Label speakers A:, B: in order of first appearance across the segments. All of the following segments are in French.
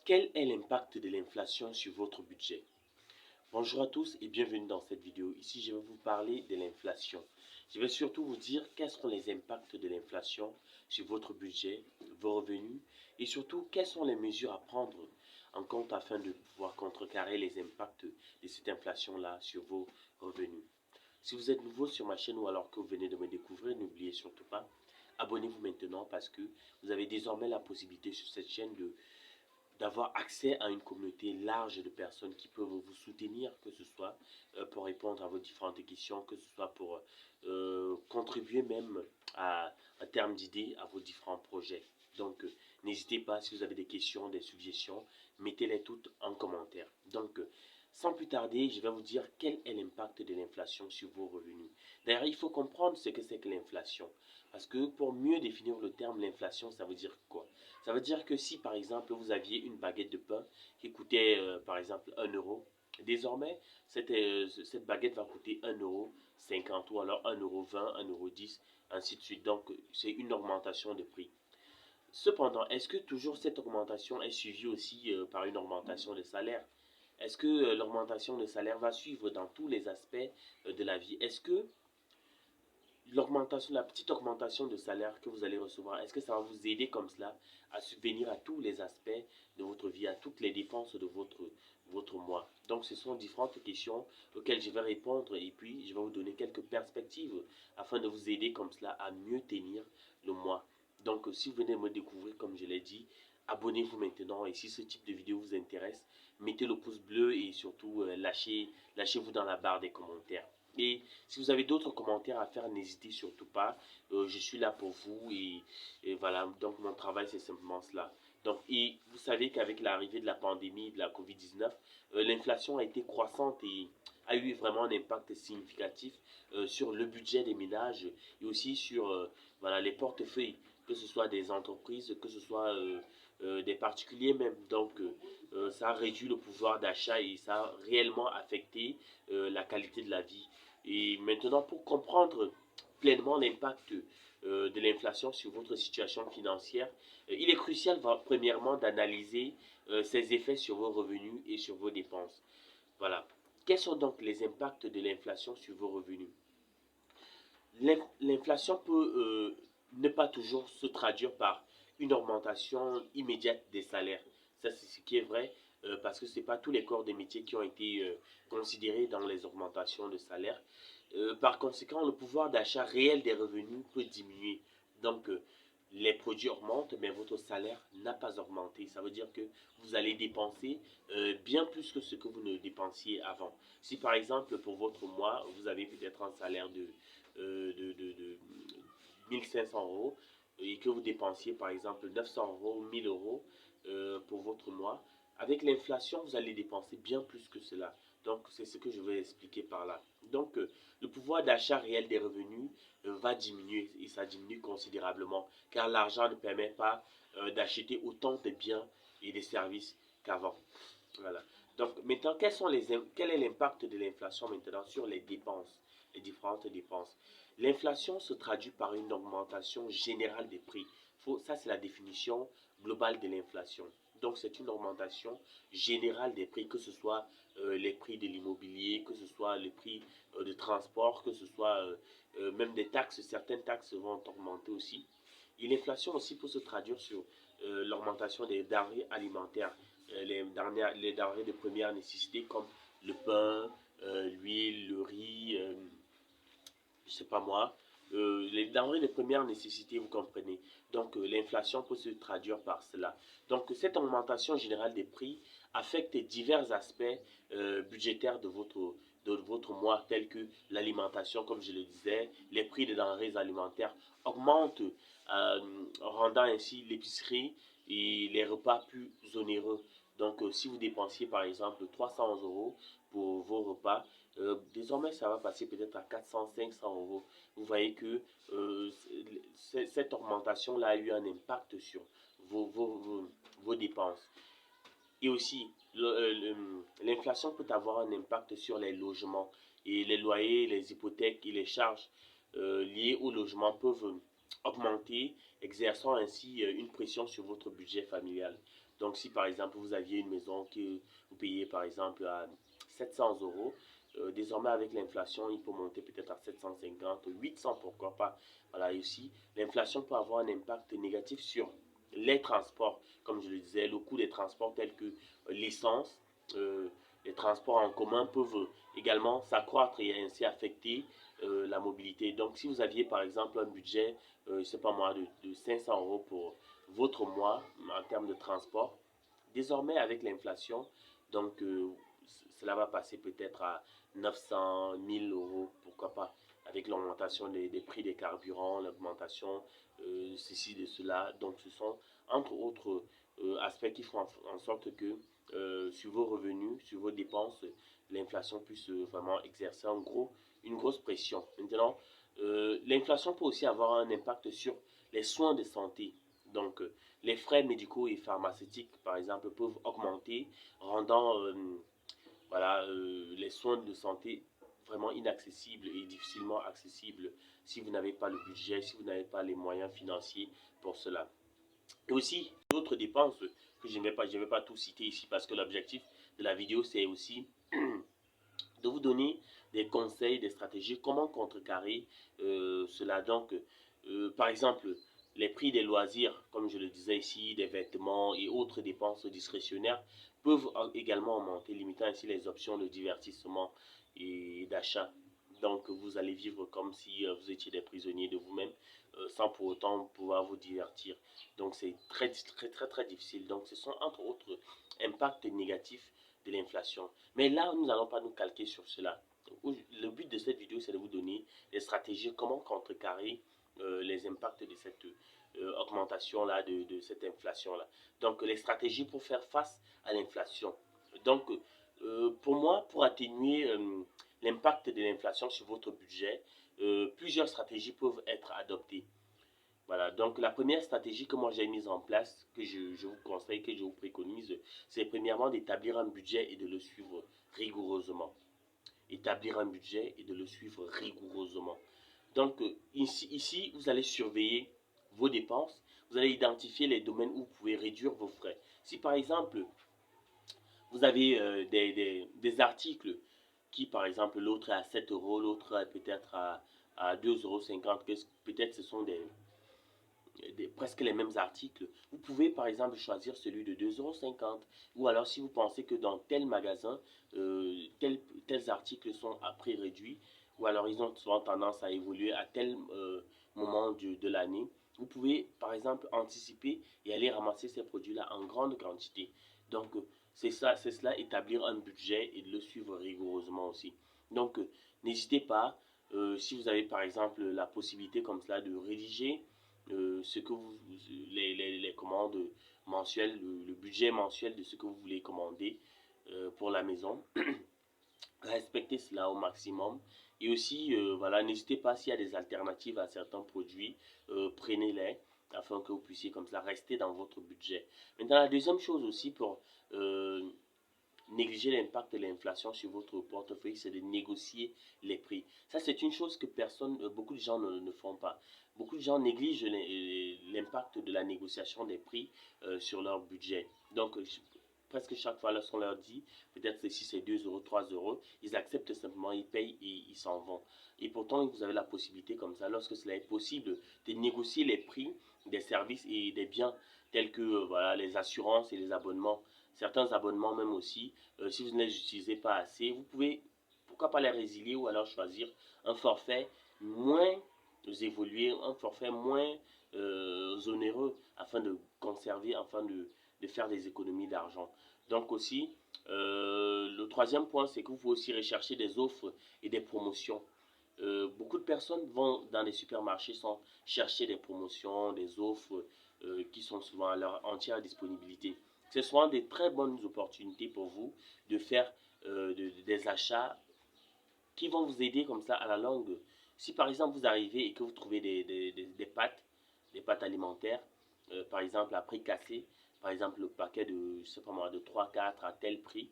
A: Quel est l'impact de l'inflation sur votre budget? Bonjour à tous et bienvenue dans cette vidéo. Ici, je vais vous parler de l'inflation. Je vais surtout vous dire quels sont les impacts de l'inflation sur votre budget, vos revenus et surtout quelles sont les mesures à prendre en compte afin de pouvoir contrecarrer les impacts de cette inflation-là sur vos revenus. Si vous êtes nouveau sur ma chaîne ou alors que vous venez de me découvrir, n'oubliez surtout pas, abonnez-vous maintenant parce que vous avez désormais la possibilité sur cette chaîne d'avoir accès à une communauté large de personnes qui peuvent vous soutenir, que ce soit pour répondre à vos différentes questions, que ce soit pour contribuer même en termes d'idées à vos différents projets. Donc, n'hésitez pas, si vous avez des questions, des suggestions, mettez-les toutes en commentaire. Donc, sans plus tarder, je vais vous dire quel est l'impact de l'inflation sur vos revenus. D'ailleurs, il faut comprendre ce que c'est que l'inflation. Parce que pour mieux définir le terme, l'inflation, ça veut dire quoi? Ça veut dire que si par exemple vous aviez une baguette de pain qui coûtait par exemple 1 euro, désormais cette baguette va coûter 1,50 € ou alors 1,20 €, 1,10 €, ainsi de suite. Donc c'est une augmentation de prix. Cependant, est-ce que toujours cette augmentation est suivie aussi par une augmentation de salaire? Est-ce que l'augmentation de salaire va suivre dans tous les aspects de la vie? Est-ce que l'augmentation, la petite augmentation de salaire que vous allez recevoir, est-ce que ça va vous aider comme cela à subvenir à tous les aspects de votre vie, à toutes les dépenses de votre mois? Donc, ce sont différentes questions auxquelles je vais répondre et puis je vais vous donner quelques perspectives afin de vous aider comme cela à mieux tenir le mois. Donc, si vous venez de me découvrir, comme je l'ai dit, abonnez-vous maintenant et si ce type de vidéo vous intéresse, mettez le pouce bleu et surtout lâchez-vous dans la barre des commentaires. Et si vous avez d'autres commentaires à faire, n'hésitez surtout pas. Je suis là pour vous et voilà, donc mon travail c'est simplement cela. Donc, et vous savez qu'avec l'arrivée de la pandémie de la Covid-19, l'inflation a été croissante et a eu vraiment un impact significatif sur le budget des ménages et aussi sur voilà, les portefeuilles, que ce soit des entreprises, que ce soit des particuliers même. Donc, ça a réduit le pouvoir d'achat et ça a réellement affecté la qualité de la vie. Et maintenant, pour comprendre pleinement l'impact de l'inflation sur votre situation financière, il est crucial, premièrement, d'analyser ses effets sur vos revenus et sur vos dépenses. Voilà. Quels sont donc les impacts de l'inflation sur vos revenus? L'inflation peut ne pas toujours se traduire par une augmentation immédiate des salaires. Ça, c'est ce qui est vrai parce que ce n'est pas tous les corps de métiers qui ont été considérés dans les augmentations de salaire. Par conséquent, le pouvoir d'achat réel des revenus peut diminuer. Donc, les produits augmentent, mais votre salaire n'a pas augmenté. Ça veut dire que vous allez dépenser bien plus que ce que vous ne dépensiez avant. Si par exemple, pour votre mois, vous avez peut-être un salaire de 1500 € et que vous dépensiez par exemple 900 € ou 1000 € pour votre mois, avec l'inflation, vous allez dépenser bien plus que cela. Donc, c'est ce que je vais expliquer par là. Donc, le pouvoir d'achat réel des revenus va diminuer et ça diminue considérablement car l'argent ne permet pas d'acheter autant de biens et de services qu'avant. Voilà. Donc, maintenant, quel est l'impact de l'inflation maintenant sur les dépenses, les différentes dépenses? L'inflation se traduit par une augmentation générale des prix. Ça, c'est la définition globale de l'inflation. Donc, c'est une augmentation générale des prix, que ce soit les prix de l'immobilier, que ce soit les prix de transport, que ce soit même des taxes. Certaines taxes vont augmenter aussi. Et l'inflation aussi peut se traduire sur l'augmentation des denrées alimentaires, les denrées de première nécessité comme le pain, l'huile, le riz, je sais pas moi, les denrées de première nécessité, vous comprenez. Donc, l'inflation peut se traduire par cela. Donc, cette augmentation générale des prix affecte divers aspects budgétaires de votre mois, tels que l'alimentation, comme je le disais, les prix des denrées alimentaires augmentent, rendant ainsi l'épicerie et les repas plus onéreux. Donc, si vous dépensiez par exemple 300 € pour vos repas, désormais, ça va passer peut-être à 400, 500 €. Vous voyez que cette augmentation-là a eu un impact sur vos dépenses. Et aussi, l'inflation peut avoir un impact sur les logements. Et les loyers, les hypothèques et les charges liées au logement peuvent augmenter, exerçant ainsi une pression sur votre budget familial. Donc si par exemple vous aviez une maison que vous payez par exemple à 700 euros, désormais avec l'inflation, il peut monter peut-être à 750, 800, pourquoi pas. Voilà, et aussi l'inflation peut avoir un impact négatif sur les transports, comme je le disais, le coût des transports tels que l'essence, euh, les transports en commun peuvent également s'accroître et ainsi affecter la mobilité. Donc si vous aviez par exemple un budget, je ne sais pas moi, de 500 euros pour votre mois en termes de transport, désormais avec l'inflation, donc cela va passer peut-être à 900, 1000 euros, pourquoi pas, avec l'augmentation des prix des carburants, l'augmentation ceci, de cela. Donc ce sont entre autres aspects qui font en sorte que sur vos revenus, sur vos dépenses, l'inflation puisse vraiment exercer une grosse pression. Maintenant, l'inflation peut aussi avoir un impact sur les soins de santé. Donc, les frais médicaux et pharmaceutiques, par exemple, peuvent augmenter, rendant voilà, les soins de santé vraiment inaccessibles et difficilement accessibles si vous n'avez pas le budget, si vous n'avez pas les moyens financiers pour cela. Et aussi, d'autres dépenses que je ne vais pas tout citer ici parce que l'objectif de la vidéo, c'est aussi de vous donner des conseils, des stratégies, comment contrecarrer cela. Donc, par exemple, les prix des loisirs, comme je le disais ici, des vêtements et autres dépenses discrétionnaires peuvent également augmenter, limitant ainsi les options de divertissement et d'achat. Donc, vous allez vivre comme si vous étiez des prisonniers de vous-même, sans pour autant pouvoir vous divertir. Donc, c'est très difficile. Donc, ce sont entre autres impacts négatifs de l'inflation. Mais là, nous n'allons pas nous calquer sur cela. Le but de cette vidéo, c'est de vous donner des stratégies, comment contrecarrer les impacts de cette augmentation-là, de cette inflation-là. Donc, les stratégies pour faire face à l'inflation. Donc, pour moi, pour atténuer l'impact de l'inflation sur votre budget, plusieurs stratégies peuvent être adoptées. Voilà, donc la première stratégie que moi j'ai mise en place, que je vous conseille, que je vous préconise, c'est premièrement d'établir un budget et de le suivre rigoureusement. Établir un budget et de le suivre rigoureusement. Donc ici, vous allez surveiller vos dépenses, vous allez identifier les domaines où vous pouvez réduire vos frais. Si par exemple, vous avez des articles qui, par exemple, l'autre est à 7 euros, l'autre est peut-être à 2,50 euros, peut-être ce sont presque les mêmes articles. Vous pouvez par exemple choisir celui de 2,50 €. Ou alors si vous pensez que dans tel magasin, tels articles sont à prix réduit, ou alors ils ont souvent tendance à évoluer à tel moment de l'année, vous pouvez par exemple anticiper et aller ramasser ces produits-là en grande quantité. Donc c'est cela, établir un budget et de le suivre rigoureusement aussi. Donc n'hésitez pas, si vous avez par exemple la possibilité comme cela de rédiger ce que les commandes mensuelles, le budget mensuel de ce que vous voulez commander pour la maison. Respectez cela au maximum. Et aussi, voilà, n'hésitez pas s'il y a des alternatives à certains produits, prenez-les afin que vous puissiez comme ça rester dans votre budget. Maintenant, la deuxième chose aussi pour négliger l'impact de l'inflation sur votre portefeuille, c'est de négocier les prix. Ça, c'est une chose que beaucoup de gens ne font pas. Beaucoup de gens négligent l'impact de la négociation des prix sur leur budget. Donc, presque chaque fois, lorsqu'on leur dit, peut-être si c'est 2 euros, 3 euros, ils acceptent simplement, ils payent et ils s'en vont. Et pourtant, vous avez la possibilité comme ça, lorsque cela est possible, de négocier les prix des services et des biens tels que voilà, les assurances et les abonnements. Certains abonnements même aussi, si vous ne les utilisez pas assez, vous pouvez, pourquoi pas les résilier ou alors choisir un forfait moins évolué, un forfait moins onéreux afin de conserver, afin de faire des économies d'argent. Donc aussi, le troisième point, c'est que vous pouvez aussi rechercher des offres et des promotions. Beaucoup de personnes vont dans les supermarchés sans chercher des promotions, des offres qui sont souvent à leur entière disponibilité. Ce sont des très bonnes opportunités pour vous de faire des achats qui vont vous aider comme ça à la longue. Si par exemple vous arrivez et que vous trouvez des pâtes alimentaires, par exemple à prix cassé, par exemple le paquet de, je sais pas moi, de 3 4 à tel prix,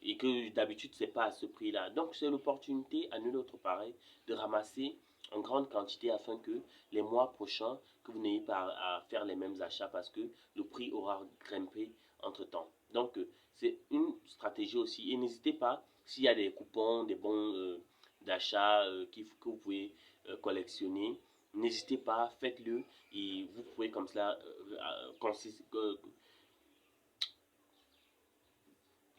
A: et que d'habitude c'est pas à ce prix-là. Donc c'est l'opportunité à nul autre pareil de ramasser en grande quantité afin que les mois prochains, que vous n'ayez pas à faire les mêmes achats parce que le prix aura grimpé en protéger aussi. Et n'hésitez pas, s'il y a des coupons, des bons d'achat que vous pouvez collectionner, n'hésitez pas, faites-le et vous pouvez comme cela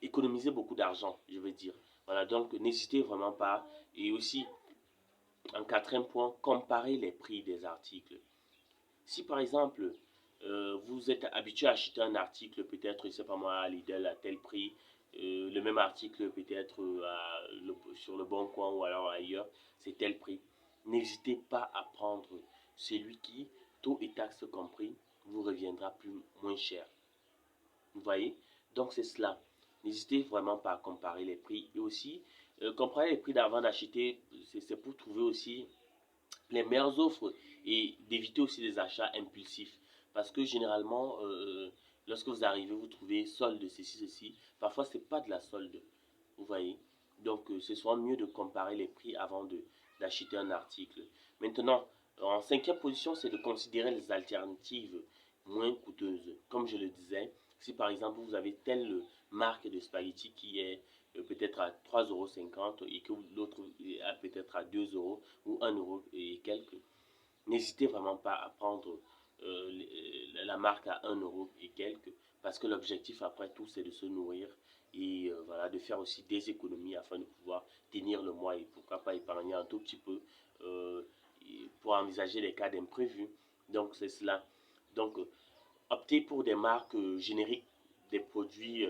A: économiser beaucoup d'argent, je veux dire. Voilà, donc n'hésitez vraiment pas. Et aussi, en quatrième point, comparez les prix des articles. Si par exemple, vous êtes habitué à acheter un article, peut-être, je sais pas moi, à Lidl à tel prix, le même article peut-être sur le Bon Coin ou alors ailleurs, c'est tel prix. N'hésitez pas à prendre celui qui, taux et taxes compris, vous reviendra moins cher. Vous voyez? Donc c'est cela. N'hésitez vraiment pas à comparer les prix. Et aussi, comparer les prix d'avant d'acheter, c'est pour trouver aussi les meilleures offres et d'éviter aussi des achats impulsifs. Parce que généralement, lorsque vous arrivez, vous trouvez solde, ceci. Parfois, ce n'est pas de la solde. Vous voyez? Donc, c'est souvent mieux de comparer les prix avant d'acheter un article. Maintenant, en cinquième position, c'est de considérer les alternatives moins coûteuses. Comme je le disais, si par exemple vous avez telle marque de spaghetti qui est peut-être à 3,50 € et que l'autre est peut-être à 2 € ou 1 euro et quelques, n'hésitez vraiment pas à prendre la marque à 1 euro et quelques parce que l'objectif après tout c'est de se nourrir et voilà, de faire aussi des économies afin de pouvoir tenir le mois et pourquoi pas épargner un tout petit peu euh, pour envisager les cas d'imprévus. Donc c'est cela. Donc optez pour des marques génériques, des produits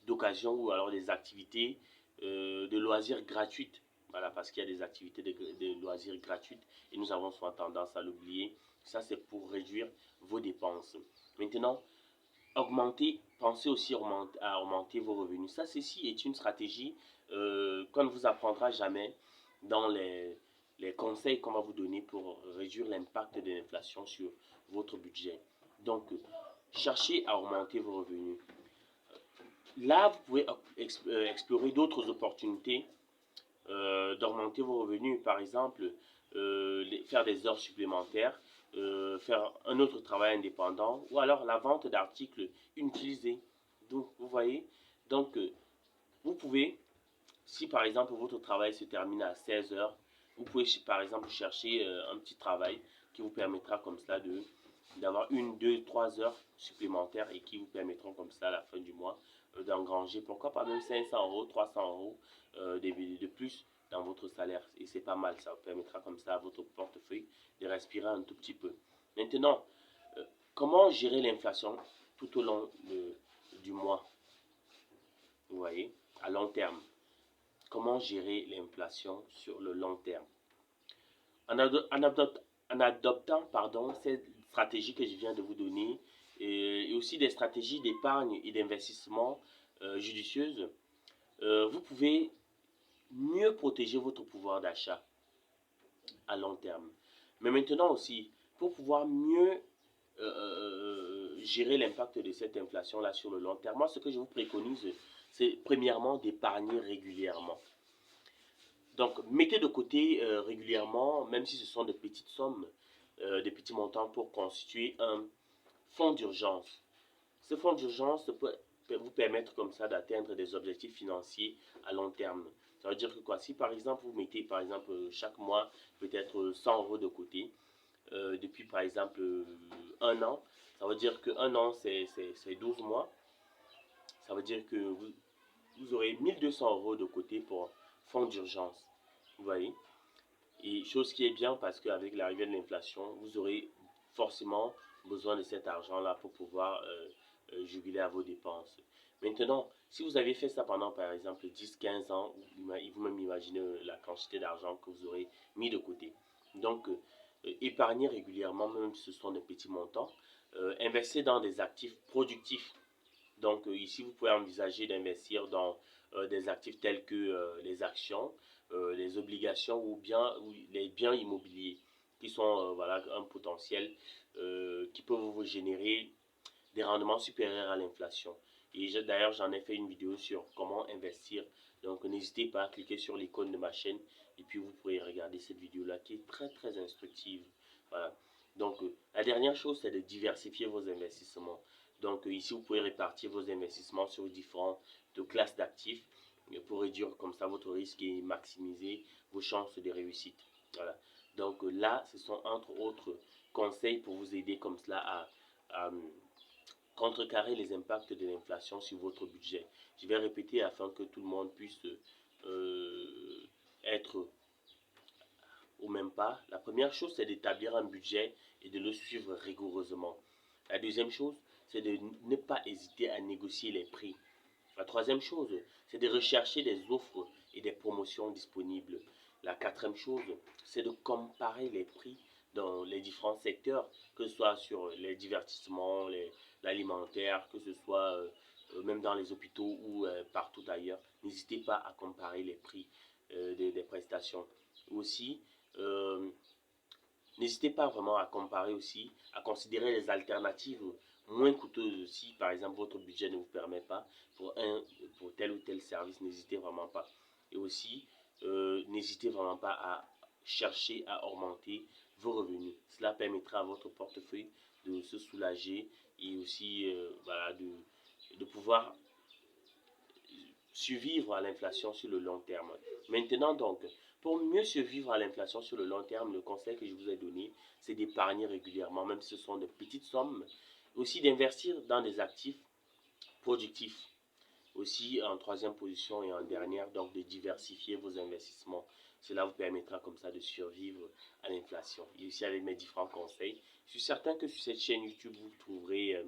A: d'occasion ou alors des activités de loisirs gratuites. Voilà, parce qu'il y a des activités de loisirs gratuites et nous avons souvent tendance à l'oublier. Ça, c'est pour réduire vos dépenses. Maintenant, pensez aussi à augmenter vos revenus. Ça, ceci est une stratégie qu'on ne vous apprendra jamais dans les conseils qu'on va vous donner pour réduire l'impact de l'inflation sur votre budget. Donc, cherchez à augmenter vos revenus. Là, vous pouvez explorer d'autres opportunités d'augmenter vos revenus. Par exemple, faire des heures supplémentaires, faire un autre travail indépendant ou alors la vente d'articles inutilisés. Donc, vous voyez, donc vous pouvez, si par exemple votre travail se termine à 16 heures, vous pouvez par exemple chercher un petit travail qui vous permettra comme ça d'avoir 1, 2, 3 heures supplémentaires et qui vous permettront comme ça à la fin du mois d'engranger pourquoi pas même 500 €, 300 € de plus dans votre salaire. Et c'est pas mal, ça vous permettra comme ça à votre portefeuille de respirer un tout petit peu. Maintenant, comment gérer l'inflation tout au long du mois? Vous voyez, à long terme. Comment gérer l'inflation sur le long terme? En adoptant ces stratégies que je viens de vous donner et aussi des stratégies d'épargne et d'investissement judicieuses, vous pouvez mieux protéger votre pouvoir d'achat à long terme. Mais maintenant aussi, pour pouvoir mieux gérer l'impact de cette inflation-là sur le long terme, moi, ce que je vous préconise, c'est premièrement d'épargner régulièrement. Donc, mettez de côté régulièrement, même si ce sont de petites sommes, des petits montants pour constituer un fonds d'urgence. Ce fonds d'urgence peut vous permettre comme ça d'atteindre des objectifs financiers à long terme. Ça veut dire que quoi? Si par exemple vous mettez par exemple chaque mois peut-être 100 € de côté, depuis par exemple un an, ça veut dire que un an c'est 12 mois. Ça veut dire que vous aurez 1 200 € de côté pour fonds d'urgence. Vous voyez? Et chose qui est bien parce qu'avec l'arrivée de l'inflation, vous aurez forcément besoin de cet argent-là pour pouvoir juguler à vos dépenses. Maintenant, si vous avez fait ça pendant par exemple 10 15 ans, vous-même imaginez la quantité d'argent que vous aurez mis de côté. Donc, épargnez régulièrement, même si ce sont des petits montants. Investissez dans des actifs productifs. Donc, ici, vous pouvez envisager d'investir dans des actifs tels que les actions, les obligations ou les biens immobiliers qui sont voilà, un potentiel qui peut vous générer des rendements supérieurs à l'inflation. Et d'ailleurs, j'en ai fait une vidéo sur comment investir. Donc, n'hésitez pas à cliquer sur l'icône de ma chaîne et puis vous pourrez regarder cette vidéo-là qui est très très instructive. Voilà. Donc, la dernière chose, c'est de diversifier vos investissements. Donc ici, vous pouvez répartir vos investissements sur différentes classes d'actifs pour réduire comme ça votre risque et maximiser vos chances de réussite. Voilà. Donc là, ce sont entre autres conseils pour vous aider comme cela à contrecarrer les impacts de l'inflation sur votre budget. Je vais répéter afin que tout le monde puisse être au même pas. La première chose, c'est d'établir un budget et de le suivre rigoureusement. La deuxième chose, c'est de ne pas hésiter à négocier les prix. La troisième chose, c'est de rechercher des offres et des promotions disponibles. La quatrième chose, c'est de comparer les prix dans les différents secteurs, que ce soit sur les divertissements, l'alimentaire, que ce soit même dans les hôpitaux ou partout ailleurs. N'hésitez pas à comparer les prix des prestations. Aussi, euh, n'hésitez pas vraiment à comparer aussi, à considérer les alternatives moins coûteuses si par exemple votre budget ne vous permet pas pour tel ou tel service, n'hésitez vraiment pas. Et aussi, n'hésitez vraiment pas à chercher à augmenter vos revenus. Cela permettra à votre portefeuille de se soulager et aussi voilà, de pouvoir survivre à l'inflation sur le long terme. Maintenant donc, pour mieux survivre à l'inflation sur le long terme, le conseil que je vous ai donné, c'est d'épargner régulièrement, même si ce sont de petites sommes. Aussi d'investir dans des actifs productifs. Aussi en troisième position et en dernière, donc de diversifier vos investissements. Cela vous permettra comme ça de survivre à l'inflation. Et aussi avec mes différents conseils. Je suis certain que sur cette chaîne YouTube, vous trouverez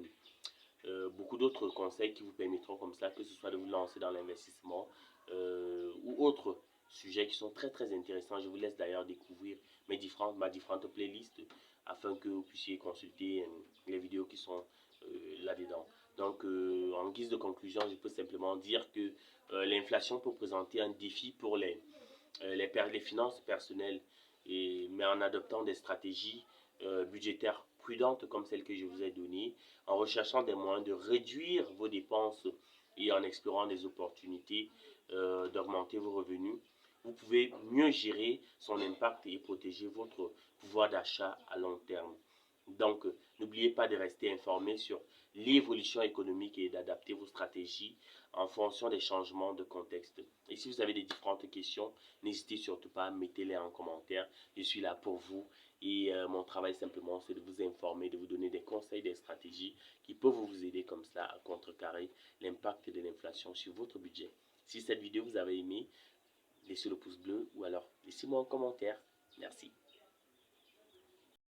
A: beaucoup d'autres conseils qui vous permettront comme ça, que ce soit de vous lancer dans l'investissement ou autres sujets qui sont très très intéressants. Je vous laisse d'ailleurs découvrir ma différente playlist afin que vous puissiez consulter les vidéos qui sont là-dedans. Donc en guise de conclusion, je peux simplement dire que l'inflation peut présenter un défi pour les finances personnelles, mais en adoptant des stratégies budgétaires prudentes comme celles que je vous ai données, en recherchant des moyens de réduire vos dépenses et en explorant des opportunités d'augmenter vos revenus, vous pouvez mieux gérer son impact et protéger votre pouvoir d'achat à long terme. Donc, n'oubliez pas de rester informé sur l'évolution économique et d'adapter vos stratégies en fonction des changements de contexte. Et si vous avez des différentes questions, n'hésitez surtout pas, mettez-les en commentaire. Je suis là pour vous et mon travail simplement, c'est de vous informer, de vous donner des conseils, des stratégies qui peuvent vous aider comme ça à contrecarrer l'impact de l'inflation sur votre budget. Si cette vidéo vous avez aimé, laissez le pouce bleu ou alors laissez-moi un commentaire. Merci.